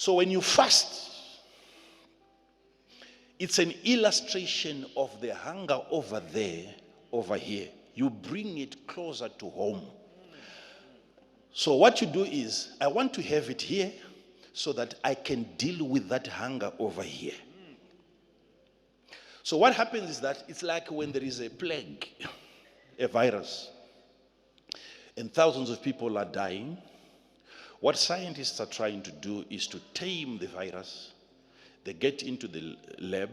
So when you fast, it's an illustration of the hunger over there, over here. You bring it closer to home. So what you do is, I want to have it here so that I can deal with that hunger over here. So what happens is that it's like when there is a plague, a virus, and thousands of people are dying. What scientists are trying to do is to tame the virus. They get into the lab,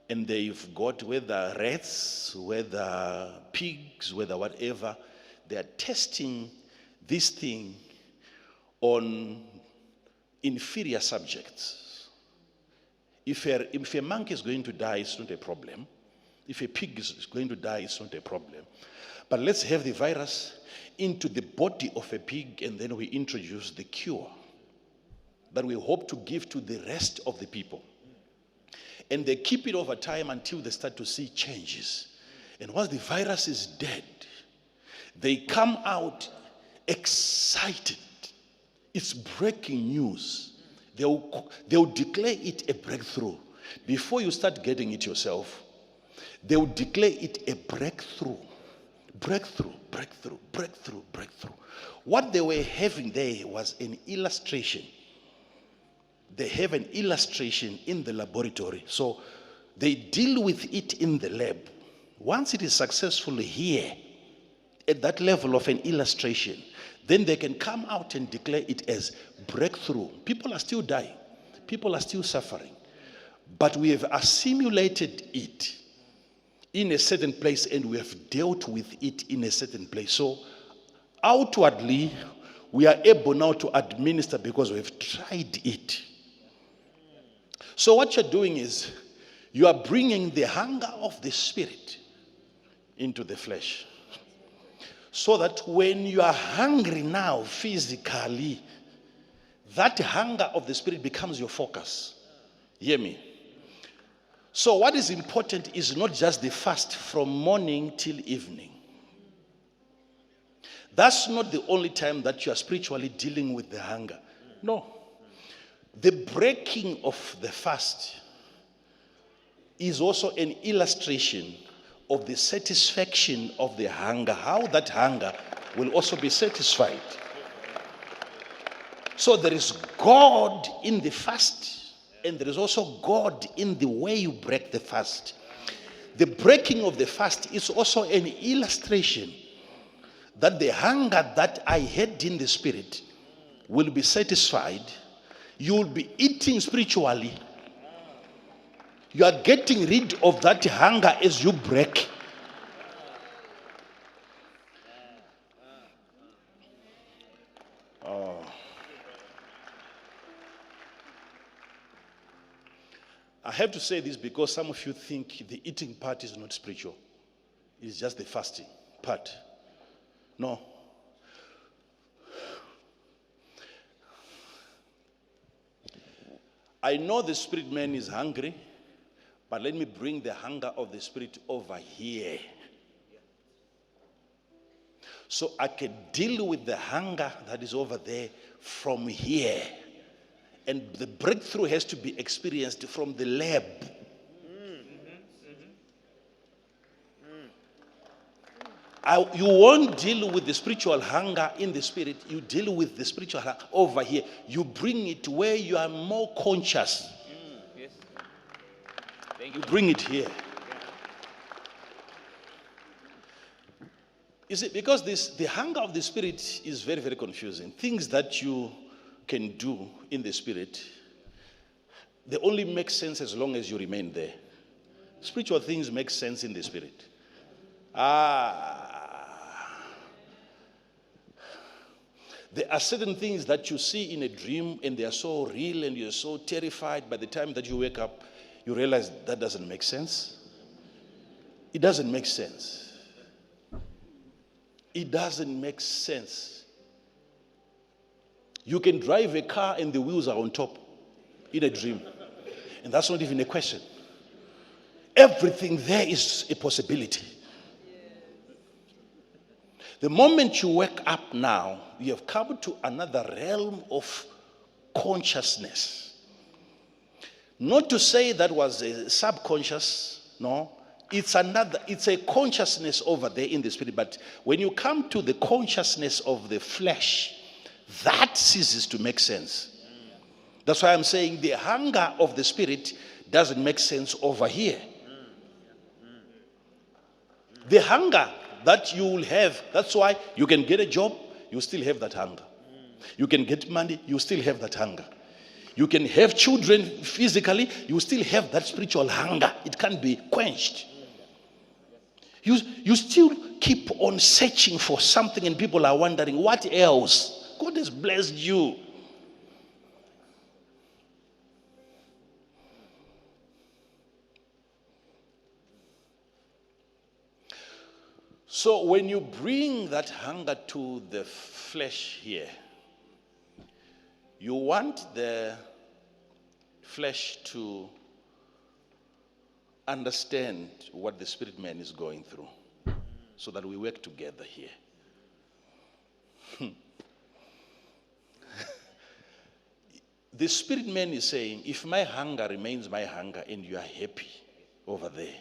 and they've got whether rats, whether pigs, whether whatever, they are testing this thing on inferior subjects. If a monkey is going to die, it's not a problem. If a pig is going to die, it's not a problem. But let's have the virus into the body of a pig, and then we introduce the cure that we hope to give to the rest of the people. And they keep it over time until they start to see changes. And once the virus is dead, they come out excited. It's breaking news. They'll declare it a breakthrough. Before you start getting it yourself, they'll declare it a breakthrough. Breakthrough, breakthrough, breakthrough, breakthrough. What they were having there was an illustration. They have an illustration in the laboratory. So they deal with it in the lab. Once it is successful here, at that level of an illustration, then they can come out and declare it as breakthrough. People are still dying. People are still suffering. But we have assimilated it in a certain place, and we have dealt with it in a certain place. So outwardly, we are able now to administer because we have tried it. So what you're doing is, you are bringing the hunger of the spirit into the flesh. So that when you are hungry now physically, that hunger of the spirit becomes your focus. Hear me? So what is important is not just the fast from morning till evening. That's not the only time that you are spiritually dealing with the hunger. No. The breaking of the fast is also an illustration of the satisfaction of the hunger, how that hunger will also be satisfied. So there is God in the fast, and there is also God in the way you break the fast. The breaking of the fast is also an illustration that the hunger that I had in the spirit will be satisfied. You will be eating spiritually. You are getting rid of that hunger as you break. I have to say this because some of you think the eating part is not spiritual. It's just the fasting part. No. I know the spirit man is hungry, but let me bring the hunger of the spirit over here. So I can deal with the hunger that is over there from here. And the breakthrough has to be experienced from the lab. You won't deal with the spiritual hunger in the spirit. You deal with the spiritual hunger over here. You bring it where you are more conscious. Yes. You bring it here. You see, because the hunger of the spirit is very, very confusing. Things that you can do in the spirit, they only make sense as long as you remain there. Spiritual things make sense in the spirit. There are certain things that you see in a dream and they are so real and you're so terrified. By the time that you wake up, you realize that doesn't make sense. It doesn't make sense. It doesn't make sense. You can drive a car and the wheels are on top in a dream. And that's not even a question. Everything there is a possibility. The moment you wake up now, you have come to another realm of consciousness. Not to say that was a subconscious, no. It's a consciousness over there in the spirit. But when you come to the consciousness of the flesh, that ceases to make sense. That's why I'm saying the hunger of the spirit doesn't make sense over here. The hunger that you will have, that's why you can get a job, you still have that hunger. You can get money, you still have that hunger. You can have children physically, you still have that spiritual hunger. It can't be quenched. You still keep on searching for something, and people are wondering, what else? God has blessed you. So when you bring that hunger to the flesh here, you want the flesh to understand what the spirit man is going through, so that we work together here. The spirit man is saying, if my hunger remains my hunger and you are happy over there,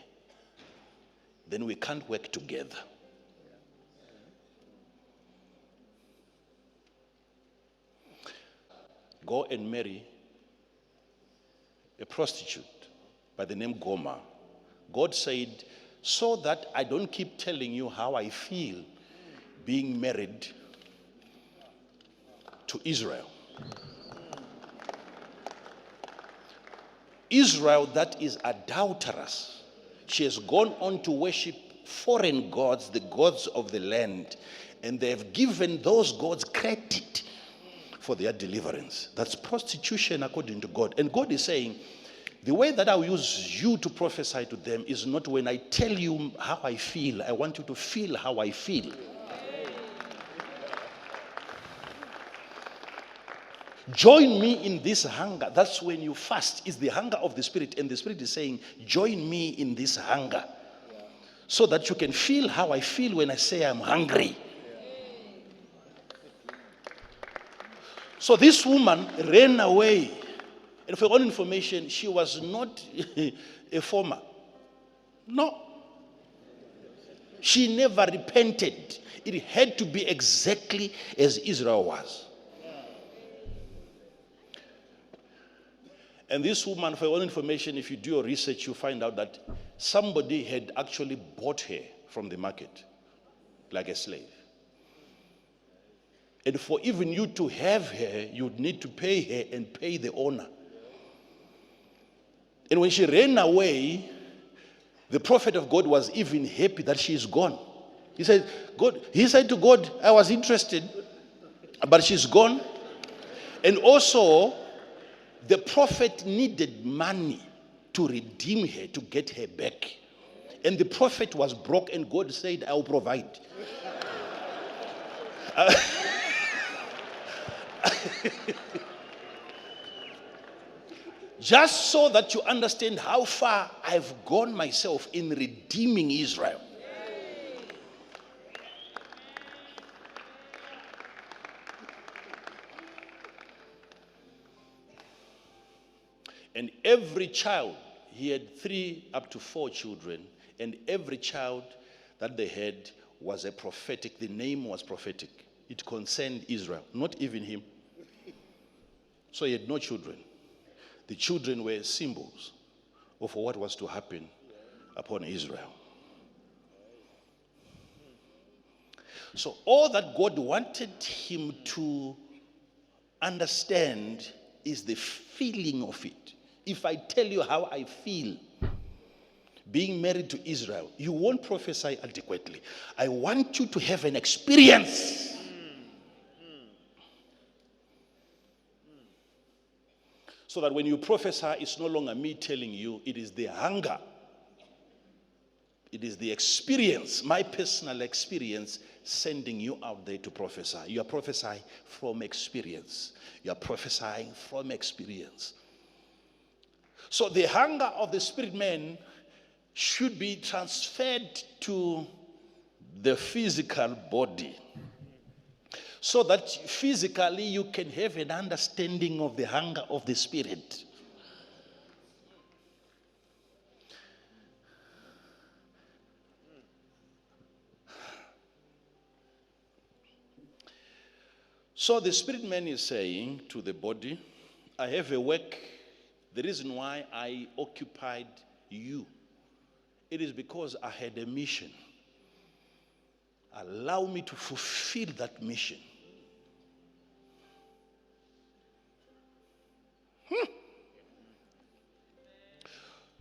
then we can't work together. Go and marry a prostitute by the name Goma. God said, so that I don't keep telling you how I feel being married to Israel. Israel that is adulterous. She has gone on to worship foreign gods, the gods of the land, and they have given those gods credit for their deliverance. That's prostitution according to God. And God is saying, the way that I will use you to prophesy to them is not when I tell you how I feel. I want you to feel how I feel. Join me in this hunger. That's when you fast. It's the hunger of the spirit. And the spirit is saying, join me in this hunger. So that you can feel how I feel when I say I'm hungry. So this woman ran away. And for all information, she was not a former. No. She never repented. It had to be exactly as Israel was. And this woman, for all information, if you do your research, you find out that somebody had actually bought her from the market like a slave. And for even you to have her, you'd need to pay her and pay the owner. And when she ran away, the prophet of God was even happy that she is gone. He said to God, I was interested, but she's gone. And also, the prophet needed money to redeem her, to get her back. And the prophet was broke, and God said, I will provide. Just so that you understand how far I've gone myself in redeeming Israel. And every child, he had 3 up to 4 children, and every child that they had was a prophetic. The name was prophetic. It concerned Israel, not even him. So he had no children. The children were symbols of what was to happen upon Israel. So all that God wanted him to understand is the feeling of it. If I tell you how I feel being married to Israel, you won't prophesy adequately. I want you to have an experience. So that when you prophesy, it's no longer me telling you, it is the hunger. It is the experience, my personal experience, sending you out there to prophesy. You are prophesying from experience. You are prophesying from experience. So the hunger of the spirit man should be transferred to the physical body. so that physically you can have an understanding of the hunger of the Spirit. So the spirit man is saying to the body, I have a work. The reason why I occupied you, it is because I had a mission. Allow me to fulfill that mission.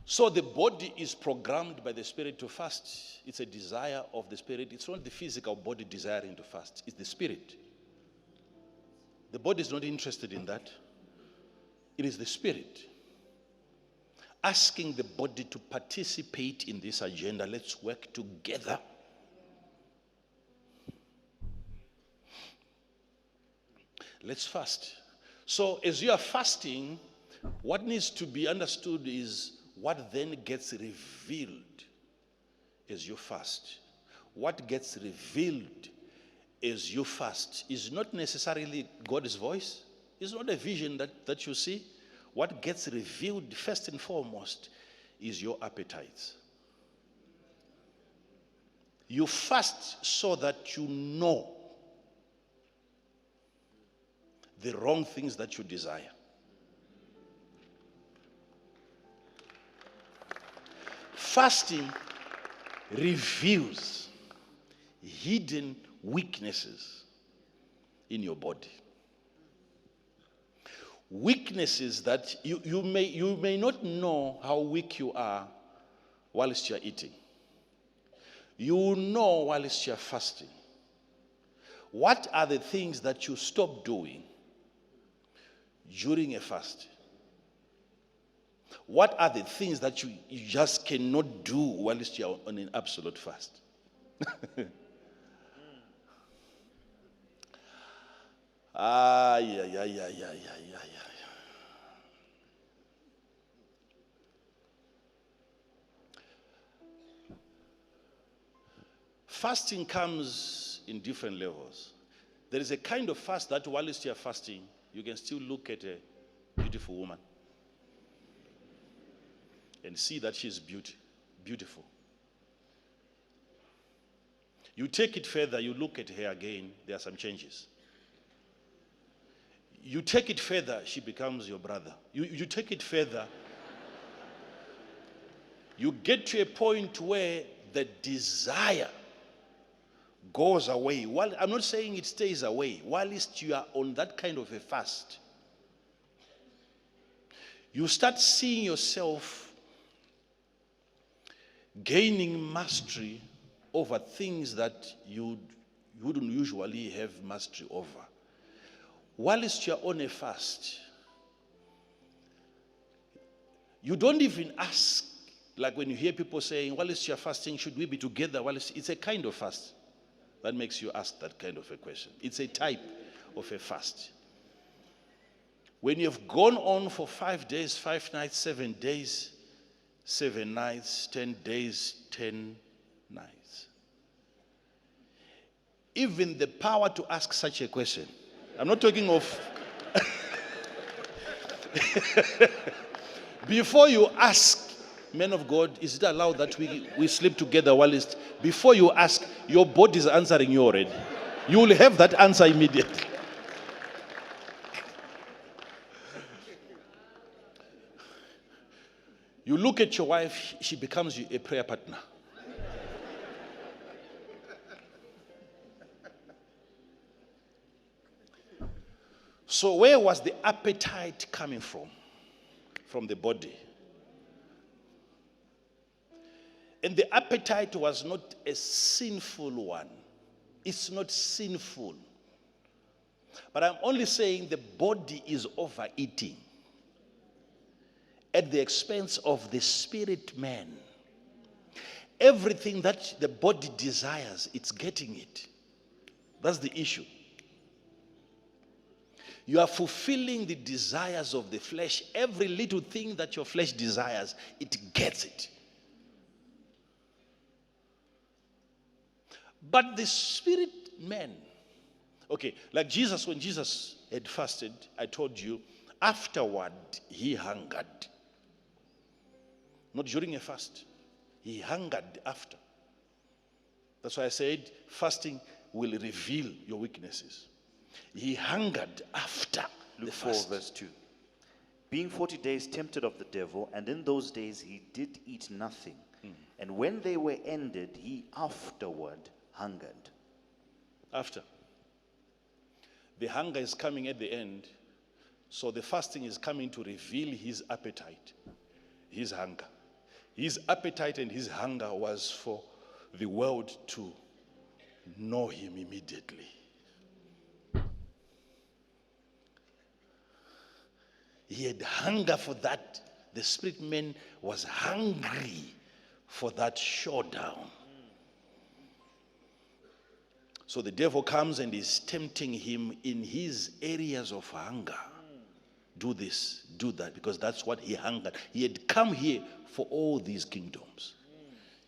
So the body is programmed by the Spirit to fast. It's a desire of the Spirit. It's not the physical body desiring to fast. It's the Spirit. The body is not interested in that. It is the Spirit asking the body to participate in this agenda. Let's work together. Let's fast. So as you are fasting, what needs to be understood is what then gets revealed as you fast. What gets revealed as you fast is not necessarily God's voice. It's not a vision that you see. What gets revealed first and foremost is your appetites. You fast so that you know the wrong things that you desire. Fasting reveals hidden weaknesses in your body. Weaknesses that you may not know how weak you are whilst you're eating. You will know whilst you're fasting. What are the things that you stop doing during a fast? What are the things that you just cannot do whilst you're on an absolute fast? Yeah. Fasting comes in different levels. There is a kind of fast that whilst you're fasting, you can still look at a beautiful woman and see that she's beautiful. You take it further, you look at her again, there are some changes. You take it further, she becomes your brother. You take it further, you get to a point where the desire goes away. Well, I'm not saying it stays away. Whilst you are on that kind of a fast, you start seeing yourself gaining mastery over things that you wouldn't usually have mastery over. Whilst you're on a fast, you don't even ask, like when you hear people saying, whilst you're fasting, should we be together? It's a kind of fast that makes you ask that kind of a question. It's a type of a fast. When you've gone on for 5 days, 5 nights, 7 days, 7 nights, 10 days, 10 nights. Even the power to ask such a question. I'm not talking of before you ask, men of God, is it allowed that we sleep together whilst? Before you ask, your body is answering you already. You will have that answer immediately. You look at your wife, she becomes a prayer partner. So where was the appetite coming from? From the body. And the appetite was not a sinful one. It's not sinful. But I'm only saying the body is overeating at the expense of the spirit man. Everything that the body desires, it's getting it. That's the issue. You are fulfilling the desires of the flesh. Every little thing that your flesh desires, it gets it. But the spirit man, Okay, like Jesus, when Jesus had fasted, I told you, afterward he hungered. Not during a fast. He hungered after. That's why I said fasting will reveal your weaknesses. He hungered after the Luke 4 fast. verse 2. Being 40 days tempted of the devil, and in those days he did eat nothing. And when they were ended, he afterward hungered. After. The hunger is coming at the end. So the fasting is coming to reveal his appetite, his hunger. His appetite and his hunger was for the world to know him immediately. He had hunger for that. The spirit man was hungry for that showdown. So the devil comes and is tempting him in his areas of hunger. Do this, do that, because that's what he hungered. He had come here for all these kingdoms.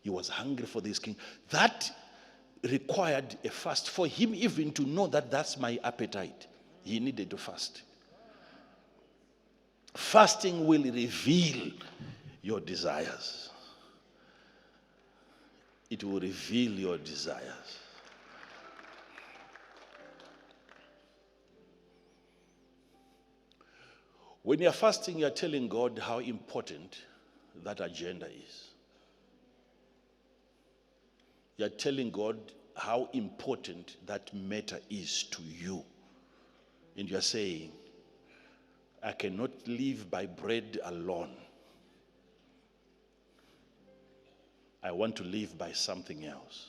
He was hungry for this king. That required a fast. For him even to know that that's my appetite, he needed to fast. Fasting will reveal your desires. It will reveal your desires. When you're fasting, you're telling God how important that agenda is. You're telling God how important that matter is to you. And you're saying, I cannot live by bread alone. I want to live by something else.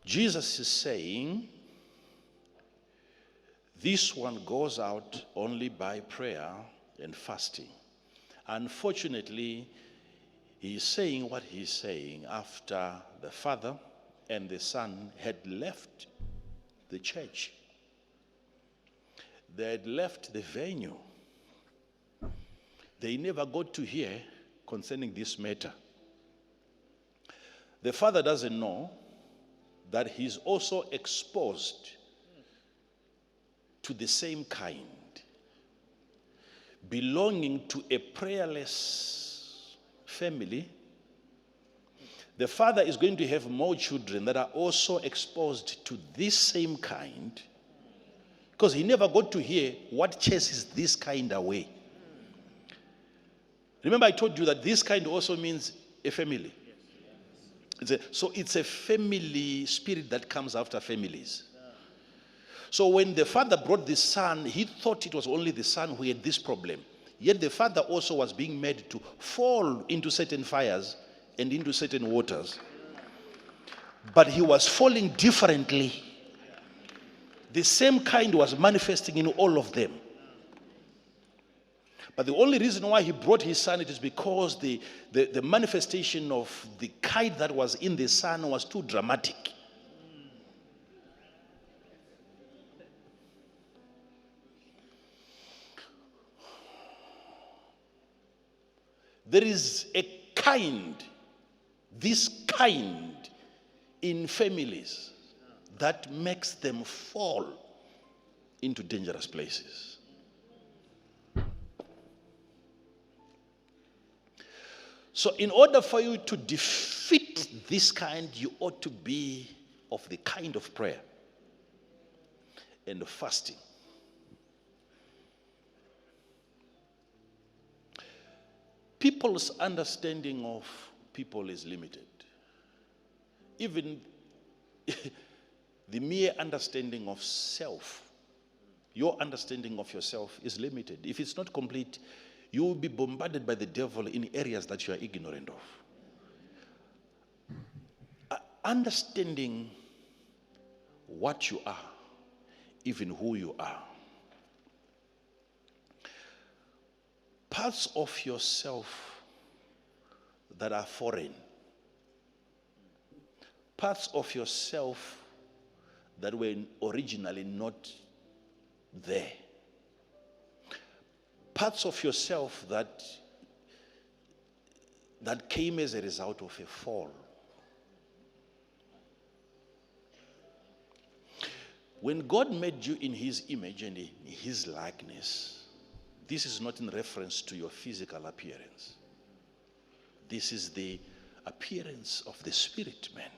Jesus is saying, this one goes out only by prayer and fasting. Unfortunately, he is saying what he's saying after the Father and the Son had left the church. They had left the venue. They never got to hear concerning this matter. The Father doesn't know that he's also exposed to the same kind, belonging to a prayerless family. The father is going to have more children that are also exposed to this same kind, because he never got to hear what chases this kind away. Remember I told you that this kind also means a family. So it's a family spirit that comes after families. So when the father brought the son, he thought it was only the son who had this problem. Yet the father also was being made to fall into certain fires and into certain waters. But he was falling differently. The same kind was manifesting in all of them. But the only reason why he brought his son, it is because the manifestation of the kind that was in the son was too dramatic. There is a kind, this kind in families that makes them fall into dangerous places. So in order for you to defeat this kind, you ought to be of the kind of prayer and of fasting. People's understanding of people is limited. Even the mere understanding of self, your understanding of yourself is limited. If it's not complete, you will be bombarded by the devil in areas that you are ignorant of. Understanding what you are, even who you are. Parts of yourself that are foreign. Parts of yourself that were originally not there. Parts of yourself that that came as a result of a fall. When God made you in his image and in his likeness, this is not in reference to your physical appearance. This is the appearance of the spirit man.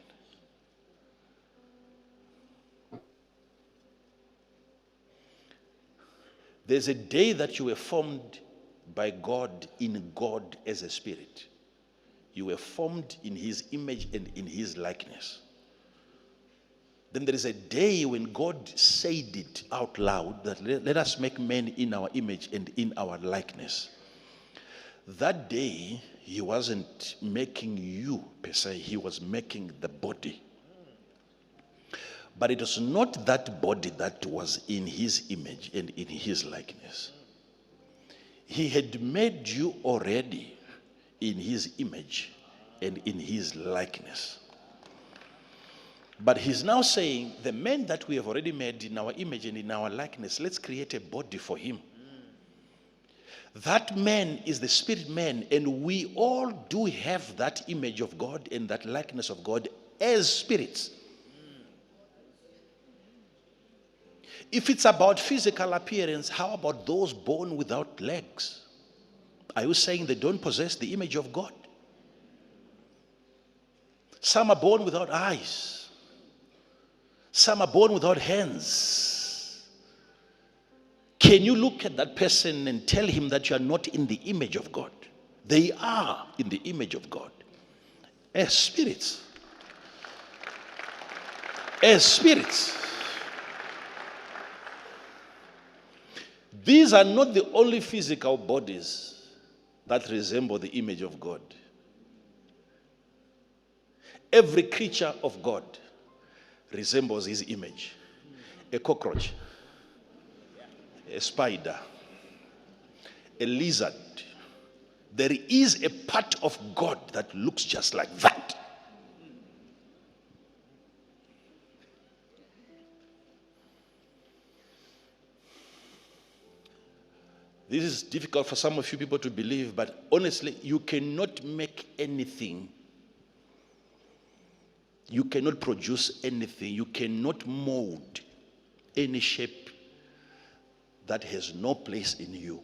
There's a day that you were formed by God in God as a spirit. You were formed in his image and in his likeness. Then there is a day when God said it out loud that let us make men in our image and in our likeness. That day, he wasn't making you per se, he was making the body. But it was not that body that was in his image and in his likeness. He had made you already in his image and in his likeness. But he's now saying, the man that we have already made in our image and in our likeness, let's create a body for him. That man is the spirit man, and we all do have that image of God and that likeness of God as spirits. If it's about physical appearance, how about those born without legs? Are you saying they don't possess the image of God? Some are born without eyes. Some are born without hands. Can you look at that person and tell him that you are not in the image of God? They are in the image of God. As spirits. As spirits. These are not the only physical bodies that resemble the image of God. Every creature of God resembles his image. A cockroach, a spider, a lizard. There is a part of God that looks just like that. This is difficult for some of you people to believe, but honestly, you cannot make anything. You cannot produce anything. You cannot mold any shape that has no place in you.